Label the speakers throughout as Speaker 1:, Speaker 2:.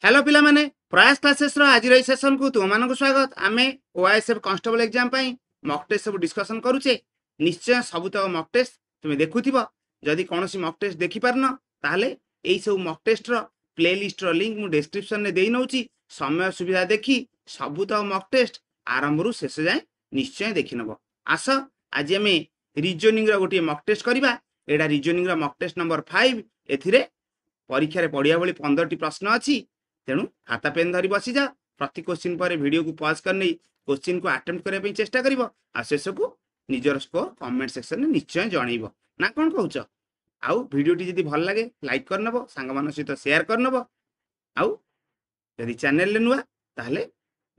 Speaker 1: Hello पिला माने प्रयास क्लासेस रो आज सेशन को तुम मान स्वागत आमे ओआईएसएफ कांस्टेबल एग्जाम पई मॉक टेस्ट सब डिस्कशन करूचे निश्चय सब तक मॉक टेस्ट तुम देखुथिबो जदि कोनोसी मॉक टेस्ट देखि पारन ताले एई सब मॉक टेस्ट रो प्लेलिस्ट रो लिंक मु डिस्क्रिप्शन में देई नउची समय सुविधा देखि सब तक मॉक टेस्ट आरंभ रु शेष जाए निश्चय देखि नबो आस आज आमे रीजनिंग रो गोटी मॉक टेस्ट करिबा एडा रीजनिंग रो मॉक टेस्ट नंबर 5 एथिरे परीक्षा रे पढिया बळी 15 टी प्रश्न अछि तेणु खाता पेन धरी बसी जा प्रति क्वेश्चन पर वीडियो को पॉज करने क्वेश्चन को अटेम्प्ट करने चेष्टा करिवो आ शेष को निजर स्कोर कमेंट सेक्शन में निश्चय जणैबो ना कोन कहउछ आउ वीडियो टी जदी भल लागे लाइक करनबो संग मान सहित शेयर करनबो आउ यदि चैनल ले नुआ ताले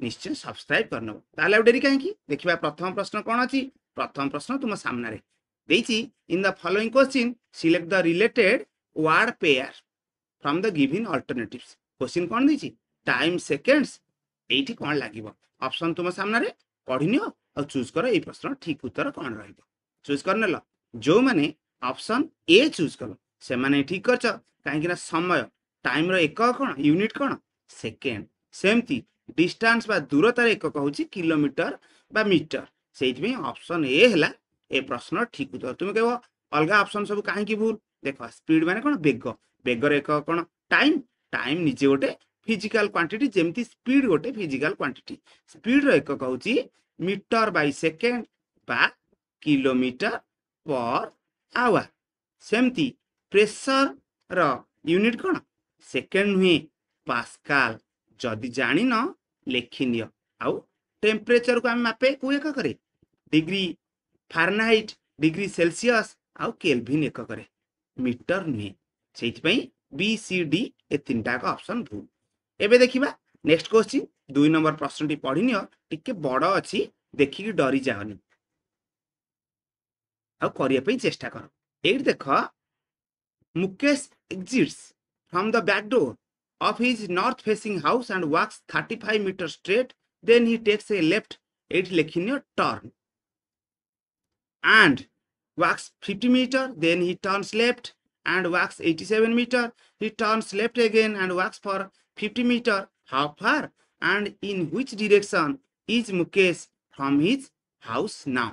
Speaker 1: निश्चय सब्सक्राइब करनबो ताले डेरी काहे की देखिबा प्रथम प्रश्न कोन अछि प्रथम प्रश्न तुम सामने रे देइछि in the following question select the related word pair from the given alternatives question कौन दी टाइम सेकेंड्स एठी कौन लागिवो ऑप्शन तुम सामने रे पढ़ी नियो और चूज करो ए प्रश्न ठीक उत्तर कौन रहइबो चूज करने लो जो माने ऑप्शन ए चूज करो से माने ठीक करछ काहे कि ना समय टाइम रो एक कौन यूनिट कौन सेकेंड सेमती डिस्टेंस बा दूरतार एक कहूची किलोमीटर बा मीटर सेहि में ऑप्शन ए हला ए प्रश्न ठीक उत्तर तुम कहबो अलगा ऑप्शन सब काहे की भूल देखो स्पीड माने कौन बेग बेगर एक कौन टाइम टाइम निजे गोटे फिजिकल क्वांटिटी जेमती स्पीड गोटे फिजिकल क्वांटिटी स्पीड रो एक कहूची मीटर बाय सेकेंड बा किलोमीटर पर आवर सेमती प्रेशर रो यूनिट कोन सेकेंड हुए पास्कल जदि जानि न लेखि नियो आउ टेम्परेचर को हम मापे को एक करे डिग्री फारेनहाइट डिग्री सेल्सियस आउ केल्विन एक करे मीटर नुहे सेहि पई बी सी डी ए तीनटा का ऑप्शन भूल एबे देखिबा नेक्स्ट क्वेश्चन 2 नंबर प्रश्न टी पढी नियो टिके बड़ अछि देखि कि डरी जाओनी आ करिया पे चेष्टा करो एट देखो Mukesh exits from the back door of his north facing house and walks 35 meters straight then he takes a left at लेखिनियो turn and walks 50 meter then he turns left and walks 87 meter he turns left again and walks for 50 meter how far and in which direction is Mukesh from his house now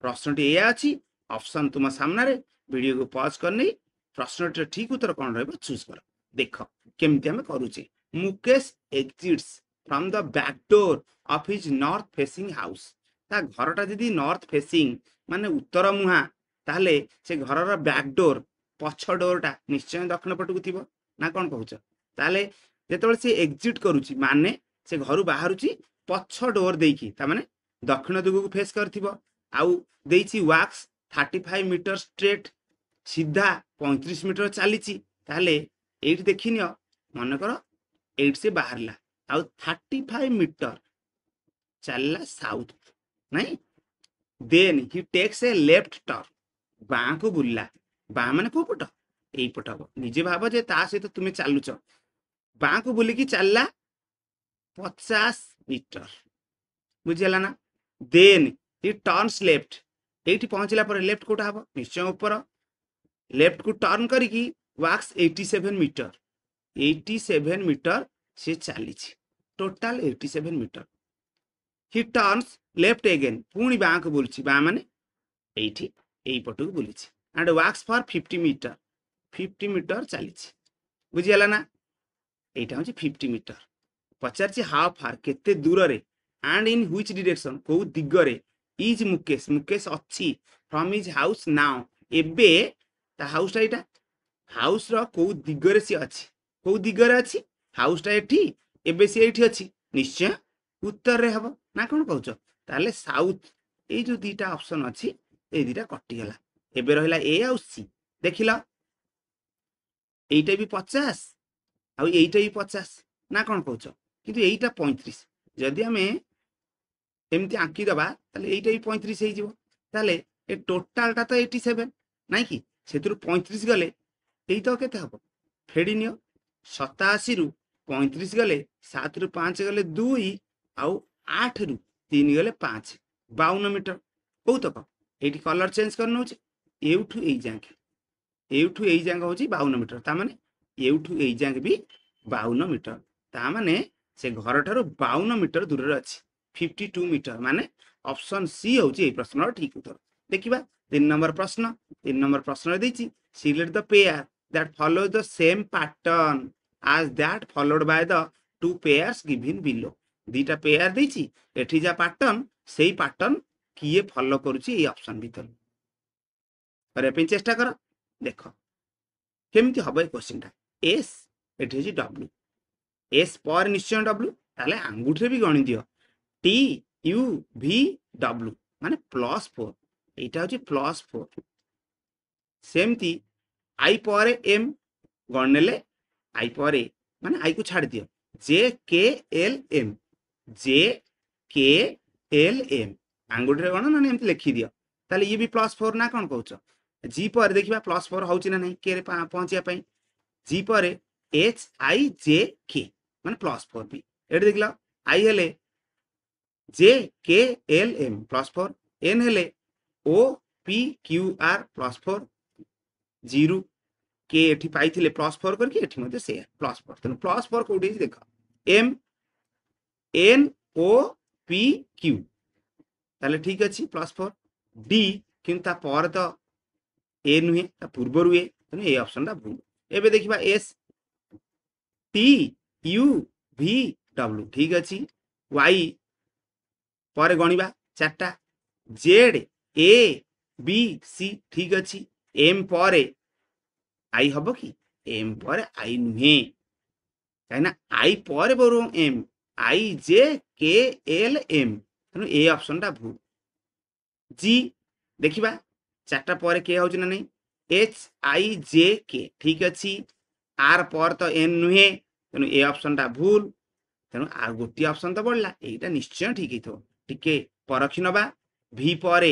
Speaker 1: प्रश्न T A अछि option तुम सामने रे video को pause करने प्रश्न T ठीक उत्तर कोन रहबो चूज करो देखो केमति हम करूची Mukesh exits from the back door of his north facing house ता घरटा जदी नॉर्थ फेसिंग माने उत्तर मुहा ताले से घरर बैक डोर पछ डोरटा निश्चय दक्षिण पटकु थिबो ना कोन कहउछ ताले जेतेबेले से एग्जिट करूची माने से घरु बाहरुची पछ डोर देकी ता माने दक्षिण दिगु फेस करथिबो आउ देइची वॉक्स 35 मीटर स्ट्रेट सीधा 35 मीटर चलीची ताले एट देखिनियो मन कर एट से बाहरला आउ 35 मीटर चलला साउथ नहीं then he takes a left turn बाँ को बुलला बाँ माने को पट एई पट हबो निजे भाबो जे ता सहित तुमे चालुच बाँ को बुलिकी चलला 50 मीटर बुझिला ना देन ही टर्न्स लेफ्ट एठी पहुंचला पर लेफ्ट कोटा हबो निश्चय ऊपर लेफ्ट को टर्न करिकी वॉक्स 87 मीटर 87 मीटर से चली total 87 metre he turns left again पुणी बाँ को बोलछि बाँ माने एठी एई पटु बोलछि एंड वॉक्स फॉर 50 मीटर चली बुझिला ना एटा होछि 50 मीटर पचारछि हाउ फार केते दूर रे एंड इन व्हिच डायरेक्शन को दिग रे इज मुकेश मुकेश अछि फ्रॉम हिज हाउस नाउ एबे ता हाउस एटा हाउस रो को दिगरे से अछि को दिगरे अछि हाउस ता एठी एबे से एठी अछि निश्चय उत्तर रे हबो ना कोन कहउछ ताले साउथ ए जो दीटा ऑप्शन अछि ए दीटा कटि गेला एबे रहिला ए आ सी देखिला एइटा भी 50 आ एइटा भी 50 ना कोन कहउछ किंतु एइटा 35 जदी हमें एमती आंकी दबा ताले एइटा भी 35 हे जिवो ताले ए टोटल ता तो 87 नाही कि सेतुर 35 गले एई तो केते हबो फेडी नियो 87 रु 35 गले 7 रु 5 गले 2 आउ 8 रु 3 गले 5 52 मीटर को तक एठी कलर चेंज करनो छै एउठु एई जांके होची 52 मीटर ता माने एउठु एई जांके भी 52 मीटर ता माने से घर ठारू 52 मीटर दूर रे अछि 52 मीटर माने ऑप्शन सी होची ए प्रश्न ठीक उत्तर देखिबा 3 नंबर प्रश्न रे देछि select the pair that follow the same pattern as that followed by the two pairs given below दीटा पेयर देछि एठी जा पैटर्न सेही पैटर्न किए फॉलो करूची ए ऑप्शन भीतर करे पे चेष्टा कर देखो केमती हबो ए क्वेश्चन टा एस एठी होची डब्ल्यू एस पर निश्चय डब्ल्यू ताले आंगुठे भी गणि दियो टी यू वी डब्ल्यू माने +4 एटा होची +4 सेमती आई पर एम गणनेले आई पर माने आई को छाड़ दियो जे के एल एम जे के एल एम आंगुठे गण ना एमती लिखि दियो ताले ये भी +4 ना कोन कहउछ जी पर देखिबा +4 होउची ना नहीं के रे पहुंचिया पई जी पर एच आई जे के माने +4 भी एड देखला आई हेले जे के एल एम +4 एन हेले O P Q R +4 zero के एठी पाइथिले +4 करके एठी मध्ये से +4 तनु +4 कोडी देखो M N O P Q ताले ठीक अछि +4 डी किंता पर तो ए नुहे ता पूर्व रुए तनु ए ऑप्शन दा भूल एबे देखिबा S T U V W ठीक अछि वाई पर गणिबा चारटा जेड ए बी सी ठीक अछि एम पर आई हबो कि एम पर आई नुहे काइना आई पर बरो M I J K L M तनु ए ऑप्शन दा भूल जी देखिबा चारटा पर के होउछ ना नहीं एच आई जे के ठीक अछि आर पर तो एन नुहे तनु ए ऑप्शन दा भूल तनु आ गोटी ऑप्शन तो बढ़ला एटा निश्चय ठीक हिथो टिके परखि नबा भी पर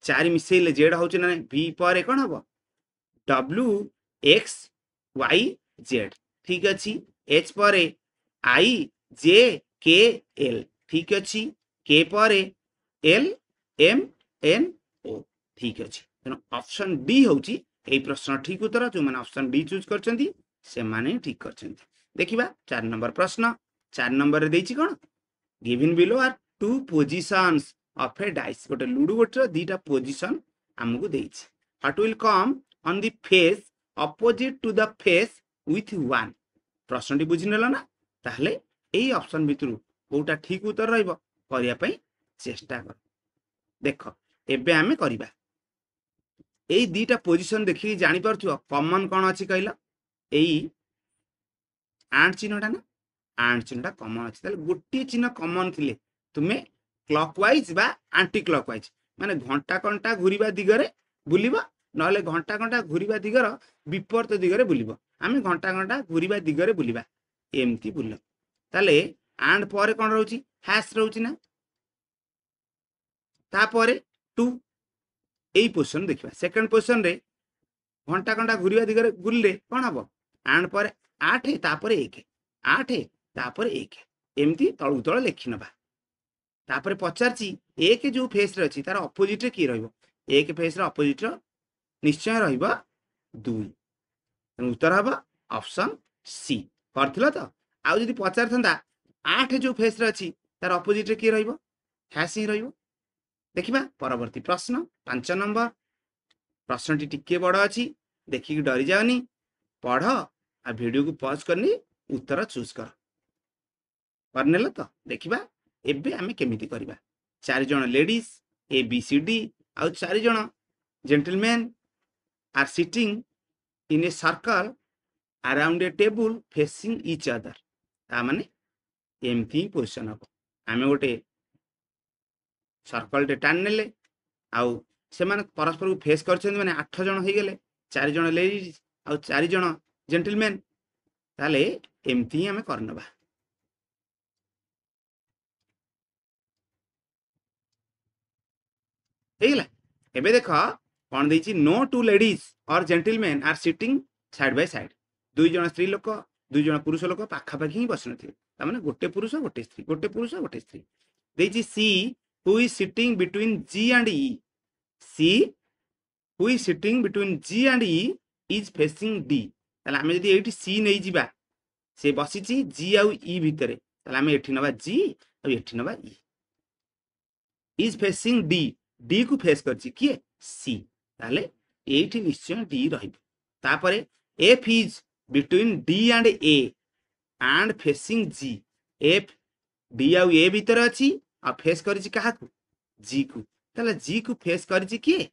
Speaker 1: 4 मिसेले जेड होउछ ना नहीं भी पर कोन हबो डब्ल्यू एक्स वाई जेड ठीक अछि एच पर आई जे के एल ठीक अछि के पर एल एम एन ओ ठीक अछि तेनो ऑप्शन डी होउची ए प्रश्न ठीक उत्तर जो माने ऑप्शन डी चूज करचंती से माने ठीक करचंती देखिबा 4 नंबर प्रश्न 4 नंबर रे देछि कोन given below are two positions of a dice गोटे लूडो गोटे दीटा पोजीशन हमकु देछि what will come on the face opposite to the face with 1 प्रश्नटी बुझि नेला ना ताहले एई ऑप्शन भितरु कोटा ठीक उत्तर रहइबो करिया पई चेष्टा कर देखो एबे हमें करिबा एई दीटा पोजीशन देखि जानि परथियो कॉमन कोन अछि कहला एई आंट चिन्हटा ना आंट चिन्हटा कॉमन अछि ताले गोटी चिन्ह कॉमन थिले तुमे क्लॉकवाइज बा एंटी क्लॉकवाइज माने घंटा घंटा घुरिबा दिगरे बुलिबा नहले घंटा घंटा घुरिबा दिगर विपरीत दिगरे बुलिबा आमे घंटा घंटा घुरिबा दिगरे बुलिबा एमती बुल ताले आंट पर कोन रहउची हैश रहउची ना ता पर 2 एई पोजीशन देखिबा सेकंड पोजीशन रे घंटा घंटा घुरिबा दिगरे गुलले कोन हबो आंट पर 8 ता पर 1 8 ता पर 1 एमती तळु तळ लेखि नबा ता पर पचारची एक जो फेस रे अछि तार ऑपोजिट रे की रहइबो एक फेस रे ऑपोजिट रो निश्चय रहइबो 2 उत्तर हबो ऑप्शन सी करथिला तो आ जदी पचार थंदा 8 जो फेस रे अछि तार ऑपोजिट रे की रहइबो हैश ही रहइबो देखिबा परवर्ती प्रश्न 5 नंबर प्रश्नटी टिके बड़ अछि देखि कि डरी जाओनी पढ़ आ वीडियो को पॉज करनी उत्तर चूज कर करनेला तो देखिबा एबे हमें केमिति करिबा 4 जण ladies A B C D आ 4 जण gentleman are sitting in a circle around a table facing each other ता माने एमती पोजीशन हो आमे गोटे सर्कल टे टान नेले आउ से माने परस्पर को फेस करछन माने 8 जण हे गेले 4 जण लेडीज आउ 4 जण जेंटलमैन ताले एमती हमें करनबा हेगला एबे देखो कोन देछि नो टू लेडीज और gentleman are sitting side by side दुई जण स्त्री लोक दुई जण पुरुष लोक पाखा पाखी ही बसनथि ता माने गोटे पुरुष गोटे स्त्री गोटे पुरुष गोटे स्त्री देछि सी who is sitting between G and E C who is sitting between G and E is facing D ताले हमें जदी एठी C नै जिबा से बसी जी आउ ई भितर ताले आम एठी नबा जी आ एठी नबा E is facing D D को फेस करछि किए सी ताले एठी निश्चय डी रहिबो तापरे F is between D and facing G F D आउ ए भितर अछि आ फेस करछि काहा को जी को ताले जी को फेस करछि किए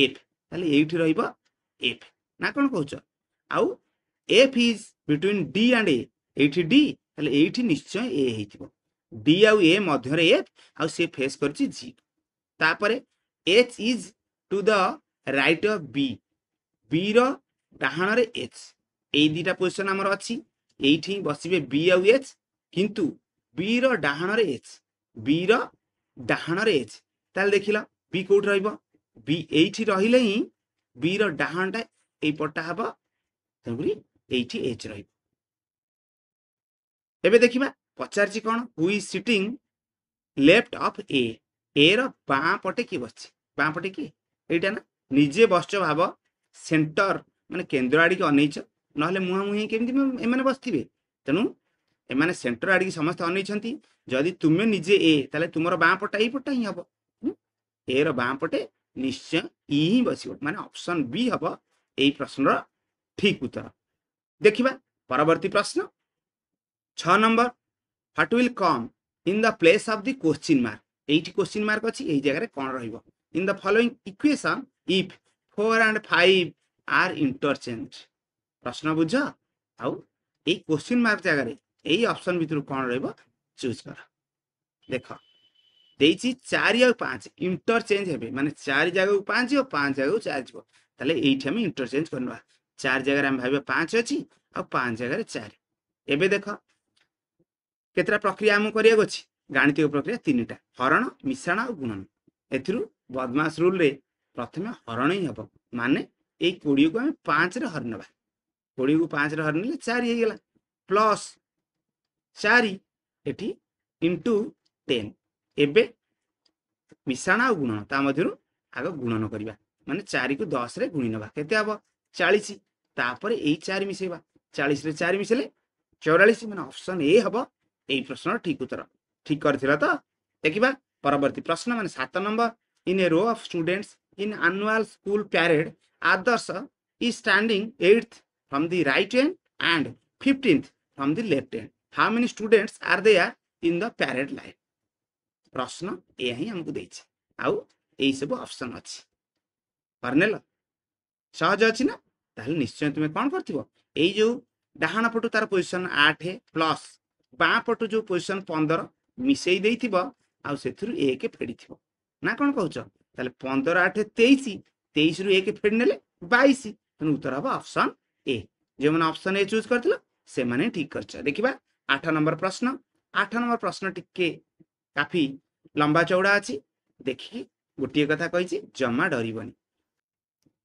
Speaker 1: एफ ताले एठी रहिबो एफ ना कोन कहउछ आउ F is between D and A एठी डी ताले एठी निश्चय ए हेतिबो डी आउ ए मध्य रे एफ आउ से फेस करछि जी तापरे H is to the right of B B रो डाहाण रे एच एई दीटा पोजीशन हमर अछि एठी बसिबे बी आउ एच किंतु बी रो डाहाण रे एच बी रो डाहाण रे एच ताल देखिला बी कोठ रहइबो बी एठी रहिले ही बी रो डाहाणटा एई पट्टा हबो तबरी एठी एच रहइबो एबे देखिबा पचारची कोन who is sitting left of A रो बाँ पटे की बसछि बाँ पटे की एटा ना निजे बसछ भाबो सेंटर माने केंद्र आडी के अनैछ नहले मुहा मुही केमति एमाने बसथिबे तनु एमाने सेंटर आडी समस्त अनैछंती जदि तुमे निजे ए ताले तुमर बाँ पटा ई पटा ही हबो ए रो बाँ पटे निश्चय ई ही बसिबो माने ऑप्शन बी हबो एई प्रश्न रो ठीक उत्तर देखिबा परवर्ती प्रश्न 6 number what will come in the place of the question mark एठी क्वेश्चन मार्क अछि एई जगह रे कोन रहइबो in the following equation if 4 and 5 are interchange प्रश्न बुझ आउ एई क्वेश्चन मार्क जगह रे एई ऑप्शन भितर कोन रहइबो चूज कर देख देइछि 4 और 5 इंटरचेंज हेबे माने 4 जगह 5 और 5 जगह 4 जिवो ताले एठी हम इंटरचेंज करनवा 4 जगह रे हम भाबे 5 अछि और 5 जगह रे 4 एबे देख केतरा प्रक्रिया हम करिया गछि गाणितिक प्रक्रिया तीनटा हरण मिश्रण और गुणन एथिरु बदमाश रूल रे प्रथमे हरण ही हबो माने ए 20 को हम 5 रे हरनबा 20 को 5 रे हरनले 4 हे गेला प्लस 4 एठी इनटू 10 एबे मिश्रण और गुणन ता मध्यरु आगो गुणन करिबा माने 4 को 10 रे गुणी नबा केते हबो 40 तापर ए 4 मिसेबा 40 रे 4 मिसेले 44 माने ऑप्शन ए हबो एई प्रश्न ठीक उत्तर ठीक करथिला तो देखिबा परवर्ती प्रश्न माने 7 number in a row of students in annual school parade Adarsh is standing 8th from the right hand and 15th from the left hand how many students are there in the parade line प्रश्न ए ही हमको देछि आउ एई सब option अछि Purnell सहज अछि ना ताले निश्चय तुमे कोन करथिबो एई जो डाहाण पटु तार पोजीशन 8 प्लस बाँ पटु जो पोजीशन 15 मिसेई देइथिबो आ सेथुरु 1 फेडिथिबो ना कोन कहउछ ताले 15 8 23 23 रु 1 फेड नेले 22 तन उत्तर हबो ऑप्शन ए जे माने ऑप्शन ए चूज करथिलो से माने ठीक करछ देखिबा 8 नंबर प्रश्न टिके काफी लंबा चौड़ा अछि देखि गोटिए कथा कहिछि जमा डरिबनी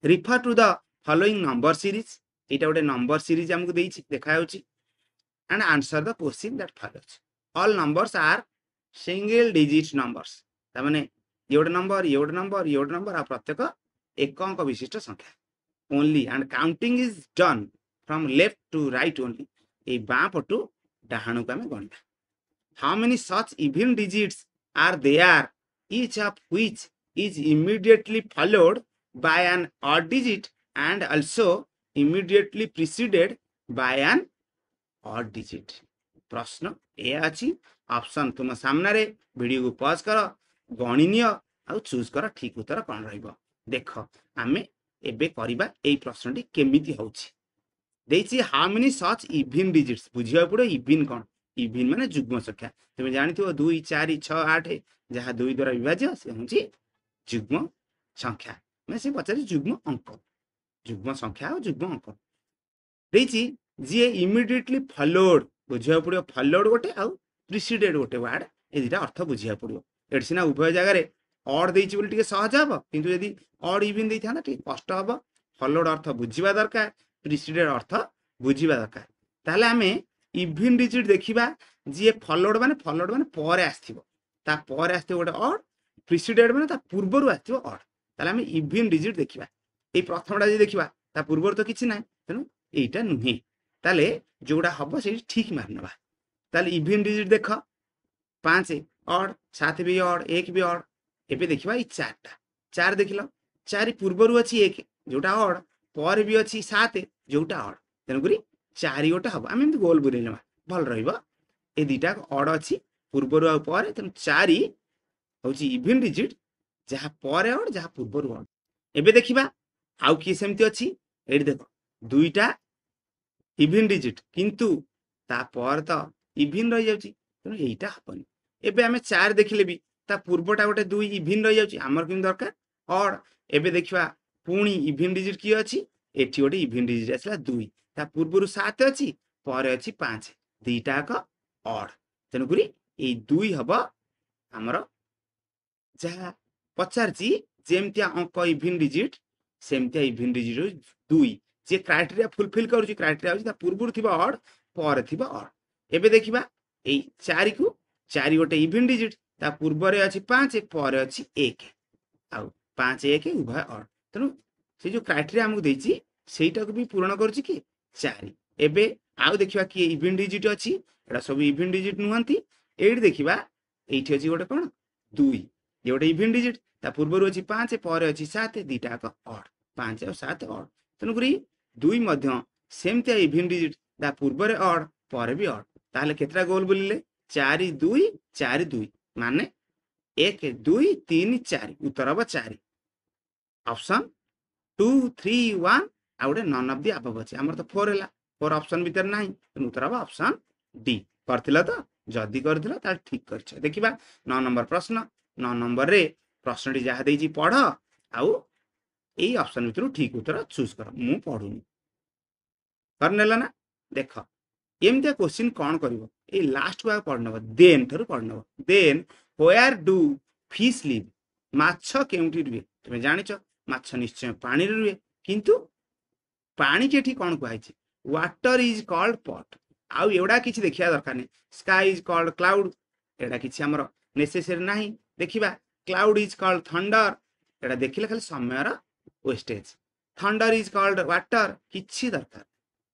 Speaker 1: refer to the following number series एटा गोटे नंबर सीरीज हमकु देइछि देखा होछि and answer the question that follows all numbers are single digit numbers तामाने योड नंबर आ प्रत्येक एक अंक विशिष्ट संख्या only and counting is done from left to right only ए बाँ पटु डाहाणु को हमें गणिबा how many such even digits are there each of which is immediately followed by an odd digit and also immediately preceded by an odd digit प्रश्न ए अछि option तुम सामने रे video को pause कर गणिनिय आ चूज कर ठीक उत्तर कोन रहइबो देख आमे एबे करिबा एई प्रश्नटी केमिति होउछि देछि how many such even digits बुझिया पड़ो इवन कोन इवन माने जुग्म संख्या तुम जानिथिबो 2 4 6 8 जहा 2 द्वारा विभाज्य से होछि जुग्म संख्या मैं से पचारि जुग्म संख्या और जुग्म अंक देछि जी इमिडिएटली फॉलोड बुझिया पड़ो फॉलोड गोटे आउ प्रिसीडेड गोटे वर्ड ए दिटा अर्थ बुझिया पड़ो एट सिना उभय जगह रे ऑड देछि बोली टिके सहज हबो किंतु यदि ऑड इवन देइ थाना टिके कष्ट हबो फॉलोड अर्थ बुझिबा दरकार प्रिसीडेड अर्थ बुझिबा दरकार ताले हमें इवन डिजिट देखिबा जी फॉलोड माने परे आस्थिबो ता परे आस्थिबो गोटे ऑड प्रिसीडेड माने ता पूर्वरु आस्थिबो ऑड ताले हमें इवन डिजिट देखिबा ए प्रथमटा जे देखिबा ता पूर्वर तो किछि नै तनु एटा नुहे ताले जोड़ा हम से ठीक मारिना ताले इवन डिजिट देख 5 ऑड 7 भी ऑड 1 भी ऑड एबे देखिबा ई 4टा 4 देखिलो 4 पूर्वरु अछि 1 जोटा ऑड पर भी अछि 7 जोटा ऑड तेनु करी 4 गोटा हम आम गोल बुलेना भल रहिबा ए दुटा ऑड अछि पूर्वरु आ पर तेनु 4 होची इवन डिजिट जहा पर ऑड जहा पूर्वरु ऑड एबे देखिबा आउ की सेमती अछि एडी देखो दुईटा इवन डिजिट किंतु ता पर तो इवन रहि जाउची तेनु एटा हबनी एबे आमे 4 देखिले भी ता पूर्वटा गोटे 2 इवन रहि जाउची हमर किन दरकार ऑड एबे देखिबा पुणी इवन डिजिट की अछि एठी गोटे इवन डिजिट आसला 2 ता पूर्वरु 7 अछि पर अछि 5 दुईटा का ऑड तेनु करी ए 2 हबो हमर जहा पचारची जेमतिया अंक इवन डिजिट सेमतिया इवन डिजिट 2 जे क्राइटेरिया फुलफिल करूची क्राइटेरिया होची ता पूर्वरु थिबा ऑड पर थिबा ऑड एबे देखिबा ए 4 को 4 गोटे इवन डिजिट ता पूर्वरे अछि 5 पर अछि 1 आउ 5 1 उभय ऑड तेनु से जो क्राइटेरिया हमकु देछि सेटा को भी पूर्ण करूची कि 4 एबे आउ देखिबा कि इवन डिजिट अछि एडा सब इवन डिजिट नुहंती एडी देखिबा एठी अछि गोटे कोन 2 ये गोटे इवन डिजिट ता पूर्वरु अछि 5 पर अछि 7 दुईटा का ऑड 5 और 7 ऑड तेनु करी 2 मध्य सेमतिया इवन डिजिट ता पूर्वरे ऑड पर भी ऑड ताले केतरा गोल बुलिले 4 2 4 2 माने 1 2 3 4 उत्तर अब 4 ऑप्शन 2 3 1 आउडे नन ऑफ द अबव अछि हमर तो 4 हैला 4 ऑप्शन भीतर नाही तेनु उत्तर अब ऑप्शन डी करथिला तो जदी करथिला ता ठीक करछ देखिबा 9 नंबर प्रश्न 9 नंबर रे प्रश्नटी जहा देजी पढ आउ एई ऑप्शन भितरु ठीक उत्तर चूज कर मु पढुनी करनेला ना देख एमते क्वेश्चन कोन करबो ए लास्ट को पढनबो देन थरु पढनबो then where do fish live माछ केउटी रुए तुमे जानिचो माछ निश्चय पानी रे रुए किंतु पानी केठी कोन कहैछि वाटर इज कॉल्ड पॉट आउ एवडा किछि देखिया दरकार नै स्काई इज कॉल्ड क्लाउड एडा किछि हमर नेसेसरी नाही देखिबा क्लाउड इज कॉल्ड थंडर एडा देखिले खाली समय रा wastage thunder is called water किछि दरकार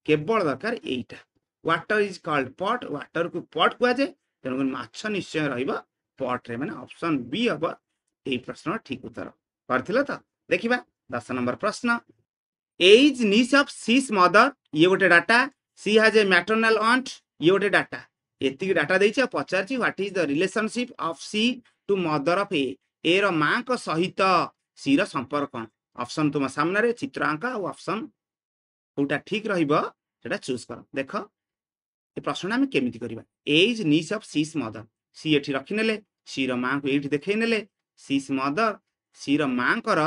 Speaker 1: केवल दरकार एटा water is called pot water को पॉट कुआ जे तेनु माछ निश्चय रहइबा पॉट रे माने ऑप्शन बी हबो ए प्रश्न ठीक उत्तर करथिला त देखिबा 10 नंबर प्रश्न A's niece of C's mother ये गोटे data C has a maternal aunt ये गोटे डाटा एतिक डाटा देछि पचारछि what is the relationship of C to mother of A रो मां को सहित सी रो संपर्क कोन ऑप्शन तुम सामने रे चित्र आंका और ऑप्शन कोटा ठीक रहइबो सेटा चूज कर देख ए प्रश्न हम केमिति करबा A's niece of C's mother C एठी रखिनेले सी रो मां को एठी देखैनेले सीस मदर सी रो मां कर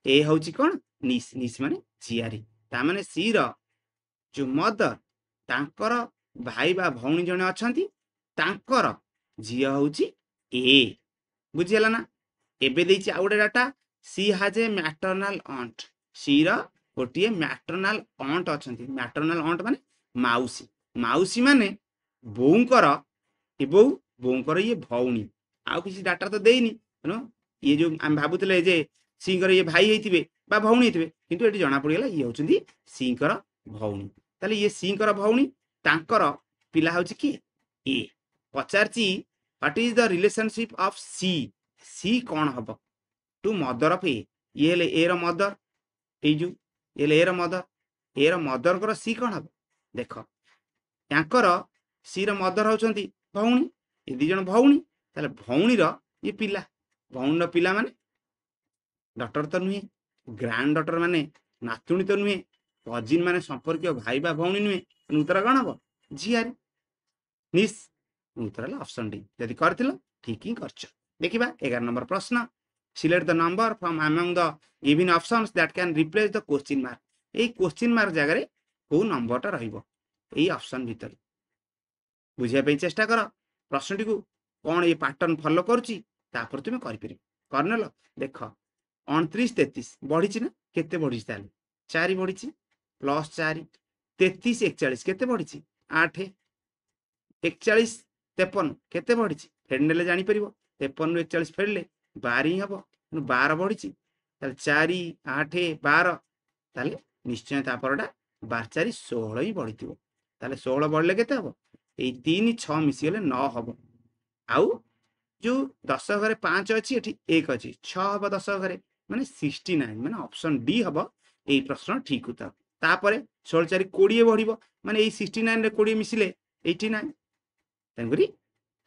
Speaker 1: ए होची कोन नीस नीस माने जियारी ता माने सी रो जो मदर तांकर भाई बा भौणी जने अछंती तांकर जिया होची ए बुझियला ना एबे देछि आउडे data C has a maternal aunt C रो गोटिए मैटरनल ऑन्ट अछंती मैटरनल ऑन्ट माने माउसी माउसी माने बोउंकर ए बोउंकर ये भौणी आउ किसी डाटा तो देइनी नो ये जो हम भाबुतले जे सी कर ये भाई हेतिबे बा भौणी हेतिबे किंतु एटी जणा पडिगला ये होचंदी सी कर भौणी ताले ये सी कर भौणी तांकर पिला होची की ए पचारची what is the relationship of C C कोन हबो टू मदर ऑफ ए ये ले ए रो मदर ए जो ये ले ए रो मदर कर सी कोन हबो देखो यांकर सी रो मदर होचंदी भौणी ए दी जण भौणी ताले भौणी रो ये पिला भौणी रो पिला माने डॉक्टर तो नुहे ग्रैंड डॉक्टर माने नातुणी तो नुहे कजिन माने संपर्क भाई बा भौणी नुहे उत्तर कौन हम झियारी निस उत्तर ऑप्शन डी यदि करथिलो ठीक ही करछ देखिबा 11 नंबर प्रश्न select the number from among the given options that can replace the question mark A question mark जगह रे को नंबरटा रहइबो ए ऑप्शन भीतर बुझिया पे चेष्टा कर प्रश्नटी को कौन ये पैटर्न फॉलो करूची तापर तुमे करि परिबो करनेलो देख 29 33 बढ़ी ना केते बढ़ी ताले 4 बढ़ी प्लस 4 33 41 केते बढ़ी 8 41 53 केते बढ़ी फेडनेले जानि परिबो 53 41 फेडले 12 ही हबो 12 बढ़ी ताले 4 8 12 ताले निश्चय तापरटा 12 4 16 ही बढ़ीथिबो ताले 16 बढ़ले केते हबो एई 3 6 मिसिगले 9 हबो आउ जो 10 घरे 5 अछि एठी 1 अछि 6 हबो 10 घरे माने 69 माने ऑप्शन डी हबो एई प्रश्न ठीक उत्तर तापरे 16 4 20 बढ़िबो माने एई 69 रे 20 मिसिले 89 तेनगरी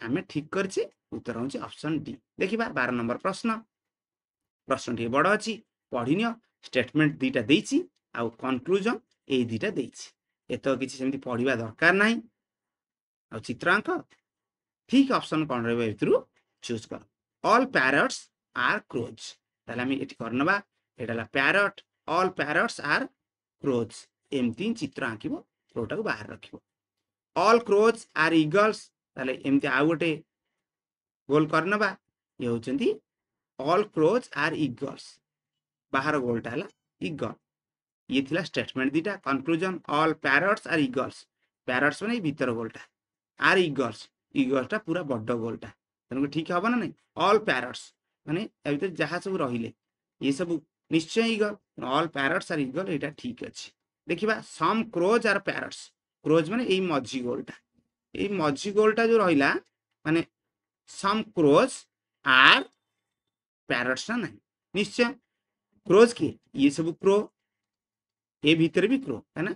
Speaker 1: आमे ठीक करछि उत्तर होछि ऑप्शन डी देखिबा 12 नंबर प्रश्न प्रश्न टी बड़ अछि पढिनियो स्टेटमेंट दीटा देइछि आउ कंक्लूजन एई दीटा देइछि एतो किछि सेमति पढिबा दरकार नाही आउ चित्रांक ठीक ऑप्शन कोन रहबे भितरु चूज कर ऑल पैरट्स आर क्रोज ताले हम एठी करनबा एटाला parrot all parrots are crows एमती चित्र आंकिबो क्रोटा को बाहर रखिबो ऑल क्रोज आर ईगल्स ताले एमती आ गोटे गोल करनबा ये होचंती ऑल क्रोज आर ईगल्स बाहर गोलटा हला ईगल ये थिला स्टेटमेंट दीटा conclusion all parrots are eagles parrots माने भीतर गोलटा आर ईगल्स ईगल्सटा पूरा बड्ड गोलटा तनको ठीक हबो ना नहीं ऑल पैरट्स माने ए भीतर जहा सब रहिले ये सब निश्चय eagle all parrots are eagle एटा ठीक अछि देखिबा some crows are parrots crows माने एई मझी गोलटा जो रहिला माने सम क्रोज आर पैरट्स ना नहीं निश्चय क्रोज के ये सब क्रो ए भीतर भी क्रो है ना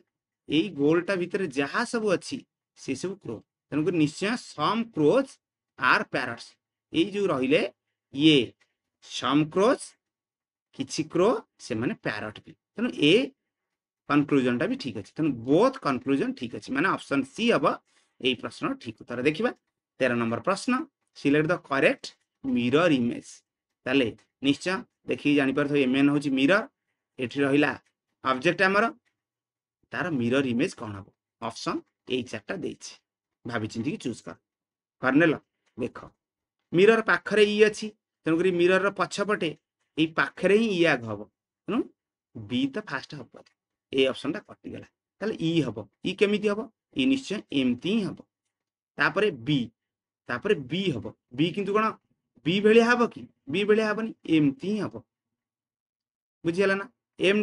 Speaker 1: एई गोलटा भीतर जहा सब अछि से सब क्रो तनको निश्चय सम क्रोज आर पैरट्स ए जो रहिले ये सम क्रोज किछि क्रो से माने पैरट भी तनो ए कंक्लूजन टा भी ठीक अछि तनो बोथ कंक्लूजन ठीक अछि माने ऑप्शन सी हबो एई प्रश्न ठीक उत्तर देखिबा 13 नंबर प्रश्न select the correct mirror image ताले निश्चय देखि जानि परथो एमएन होछि मिरर एठी रहिला ऑब्जेक्ट हमर तार मिरर इमेज कोन हबो ऑप्शन एई चारटा देछि भाबी चिंती की चूज कर करनेल देख मिरर पाखरे ई अछि तनकरी मिरर रो पछपटे एई पाखरे ही ई आग हबो तनु बी तो फास्ट हबो ए ऑप्शन टा कटि गेला ताले ई हबो ई केमिति हबो ई निश्चय एमती हबो तापरे बी हबो बी किंतु कोन बी भेलिया हबो कि बी भेलिया हबनी एमती हबो बुझियला ना एम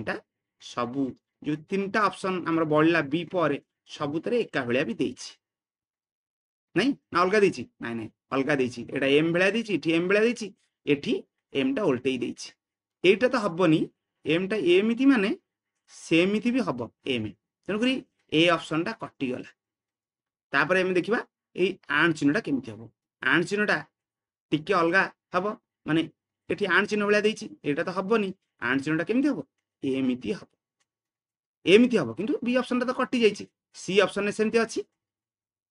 Speaker 1: टा सबु जो तीनटा ऑप्शन हमर बळला बी परे सबुतरे एका भेलिया भी देछि नहीं ना अलगा देछि नहीं नहीं अलगा देछि एटा एम भेलिया देछि एठी एम भेलिया देछि एठी एम टा उल्टेई देछि एटा तो हबनी एम टा एमिति माने सेमिति भी हबो एम तनो करी ए ऑप्शन टा कटि गला तापर एम देखिबा ए आन चिन्हटा केमिति हबो आन चिन्हटा टिके अलगा हबो माने एठी आन चिन्ह भेलिया देछि एटा तो हबनी आन चिन्हटा केमिति हबो एमिति हबो किंतु बी ऑप्शन टा तो कटि जाइछि सी ऑप्शन ने सेमिति अछि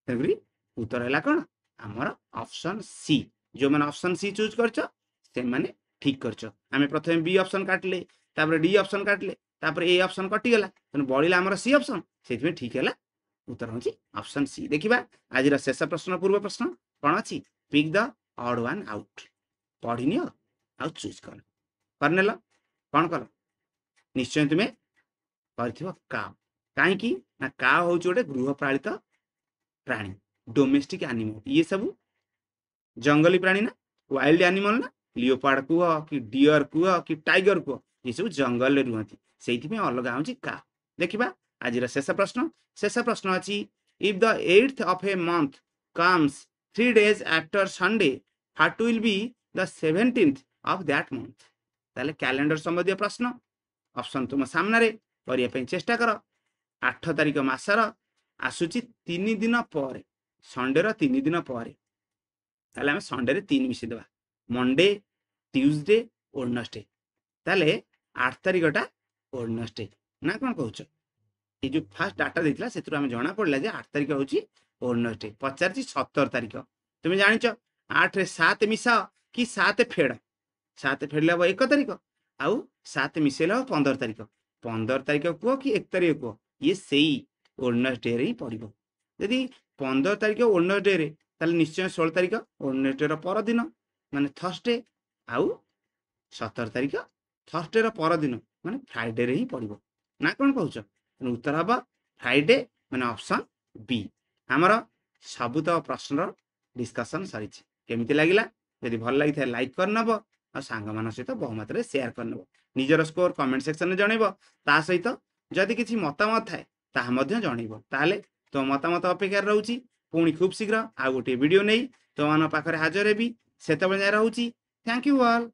Speaker 1: तनो करी उत्तर हैला कोन हमर ऑप्शन सी जो माने ऑप्शन सी चूज करछो से माने ठीक करछो हमें प्रथमे बी ऑप्शन काटले तापर डी ऑप्शन काटले तापर ए ऑप्शन कटि गेला तने बळिला हमर सी ऑप्शन सेति में ठीक हैला उत्तर होछि ऑप्शन सी देखिबा आजिर शेष प्रश्न पूर्व प्रश्न कोन अछि pick the odd one out पढिनियो आ चूज कर करनेल कोन कर निश्चय तुमे करथिबो काउ काहे कि ना काउ होछि ओटे गृहपालित प्राणी डोमेस्टिक एनिमल ये सब जंगली प्राणी ना वाइल्ड एनिमल ना लियोपार्ड को कि डियर को कि टाइगर को ये सब जंगल रे रुहंती सेति में अलगा होछि का देखिबा आजिर शेष प्रश्न अछि if the 8th of a month comes 3 days after Sunday what will be the 17th of that month ताले कैलेंडर संबंधी प्रश्न ऑप्शन तुम सामने रे करिया पे चेष्टा कर 8 तारिख मासर आसुची 3 दिन पर संडे रो 3 दिन पर ताले हम संडे रे 3 मिसी देबा मंडे ट्यूसडे वेडनेसडे ताले 8 तारिखटा वेडनेसडे ना कोन कहउछ ए जो फर्स्ट डाटा देथिला सेतु हम जणा पड़ला जे 8 तारिख होची वेडनेसडे पचारची 17 तारिख तुम जानिछ 8 रे 7 मिसा कि 7 फेड 7 फेडला 1 तारिख आउ 7 मिसेला 15 तारिख 15 तारिख को कि 1 तारिख को ये सेई वेडनेसडे रे ही पड़िबो यदि 15 तारिख वेडनेसडे रे ताले निश्चय 16 तारिख वेडनेसडे रो पर दिन माने थर्सडे आउ 17 तारिख थर्सडे रो पर दिन माने फ्राइडे रे ही पड़िबो ना कोन कहउछ उत्तर हबा फ्राइडे माने ऑप्शन बी हमर सबुत प्रश्न डिस्कशन सरिछ केमिति लागिला यदि भल लागि था लाइक करनबो आ सांग मान सहित बहु मात्रा शेयर करनबो निजर स्कोर कमेंट सेक्शन में जणैबो ता सहित जदि किछि मतामत थाए ତାହା ମଧ୍ୟ ଜଣେଇବ। ତାହେଲେ ତୋ ମତାମତ ଅପେକ୍ଷାରେ ରହୁଛି। ପୁଣି ଖୁବ୍ ଶୀଘ୍ର ଆଉ ଗୋଟିଏ ଭିଡ଼ିଓ ନେଇ ତୋମାନଙ୍କ ପାଖରେ ହାଜର ହେବି। ସେତେବେଳେ ଯାଏ ରହୁଛି। Thank you all.